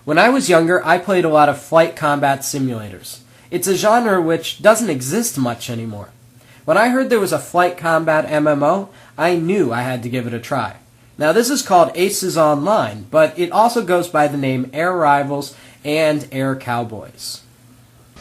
When I was younger, I played a lot of flight combat simulators. It's a genre which doesn't exist much anymore. When I heard there was a flight combat MMO, I knew I had to give it a try. Now this is called Aces Online, but it also goes by the name Air Rivals and Air Cowboys.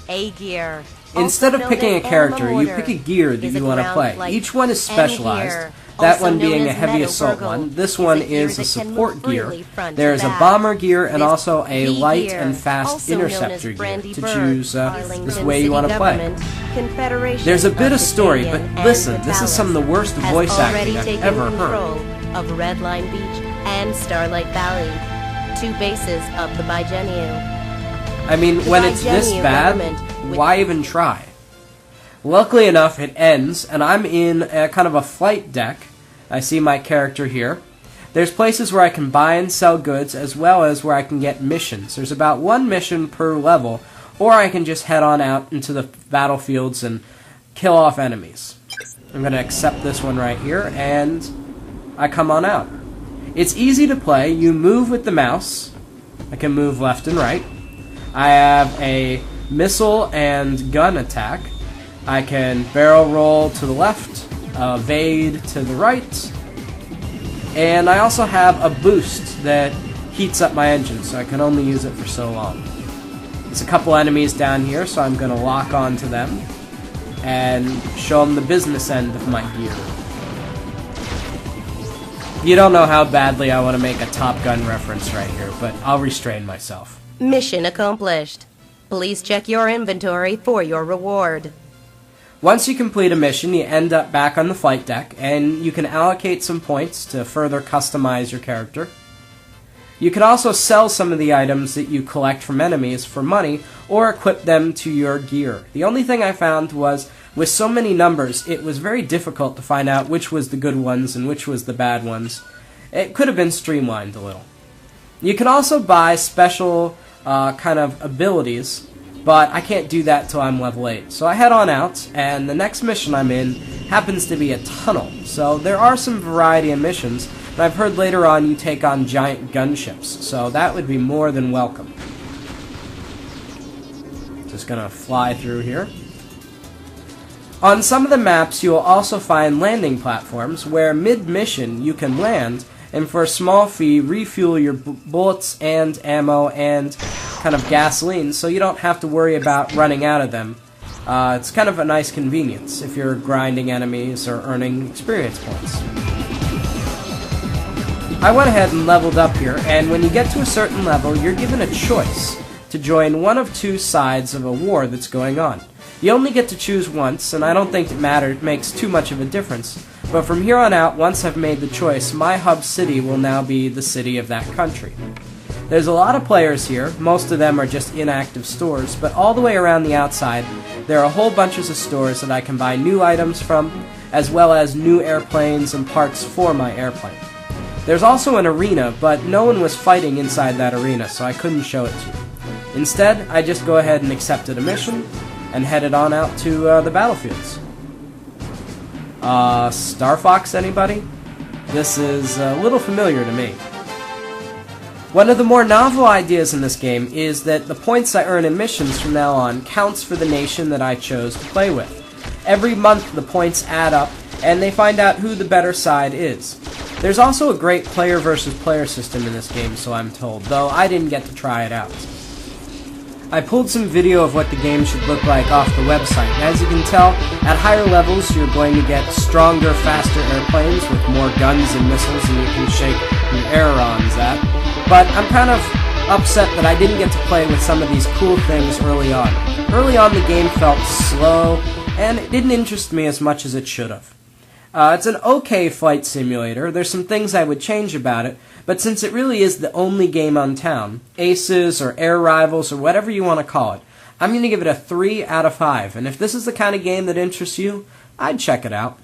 A-Gear. Instead of picking a character, you pick a gear that you want to play. Each one is specialized, that one being a heavy assault one. This one is a support gear. There is a bomber gear and also a light and fast interceptor gear to choose this way you want to play. There's a bit of story, but listen, this is some of the worst voice acting I've ever heard. Of Red Line Beach and Starlight Valley, 2 bases of the Bigenio. I mean, when it's this bad, why even try? Luckily enough, it ends, and I'm in a kind of a flight deck. I see my character here. There's places where I can buy and sell goods, as well as where I can get missions. There's about 1 mission per level, or I can just head on out into the battlefields and kill off enemies. I'm going to accept this one right here, and I come on out. It's easy to play. You move with the mouse. I can move left and right. I have a missile and gun attack. I can barrel roll to the left, evade to the right, and I also have a boost that heats up my engine, so I can only use it for so long. There's a couple enemies down here, so I'm going to lock onto them and show them the business end of my gear. You don't know how badly I want to make a Top Gun reference right here, but I'll restrain myself. Mission accomplished. Please check your inventory for your reward. Once you complete a mission, you end up back on the flight deck, and you can allocate some points to further customize your character. You can also sell some of the items that you collect from enemies for money, or equip them to your gear. The only thing I found was, with so many numbers, it was very difficult to find out which was the good ones and which was the bad ones. It could have been streamlined a little. You can also buy special kind of abilities, but I can't do that till I'm level 8. So I head on out, and the next mission I'm in happens to be a tunnel. So there are some variety of missions, and I've heard later on you take on giant gunships, so that would be more than welcome. Just gonna fly through here. On some of the maps you will also find landing platforms where mid-mission you can land and for a small fee refuel your bullets and ammo and kind of gasoline, so you don't have to worry about running out of them. It's kind of a nice convenience if you're grinding enemies or earning experience points. I went ahead and leveled up here, and when you get to a certain level, you're given a choice to join one of 2 sides of a war that's going on. You only get to choose once, and I don't think it makes too much of a difference. But from here on out, once I've made the choice, my hub city will now be the city of that country. There's a lot of players here. Most of them are just inactive stores, but all the way around the outside, there are whole bunches of stores that I can buy new items from, as well as new airplanes and parts for my airplane. There's also an arena, but no one was fighting inside that arena, so I couldn't show it to you. Instead, I just go ahead and accepted a mission, and headed on out to the battlefields. Star Fox, anybody? This is a little familiar to me. One of the more novel ideas in this game is that the points I earn in missions from now on counts for the nation that I chose to play with. Every month the points add up, and they find out who the better side is. There's also a great player versus player system in this game, so I'm told, though I didn't get to try it out. I pulled some video of what the game should look like off the website. As you can tell, at higher levels you're going to get stronger, faster airplanes with more guns and missiles than you can shake your ailerons at. But I'm kind of upset that I didn't get to play with some of these cool things early on. Early on the game felt slow, and it didn't interest me as much as it should have. It's an okay flight simulator. There's some things I would change about it, but since it really is the only game on town, Aces or Air Rivals or whatever you want to call it, I'm going to give it a 3 out of 5, and if this is the kind of game that interests you, I'd check it out.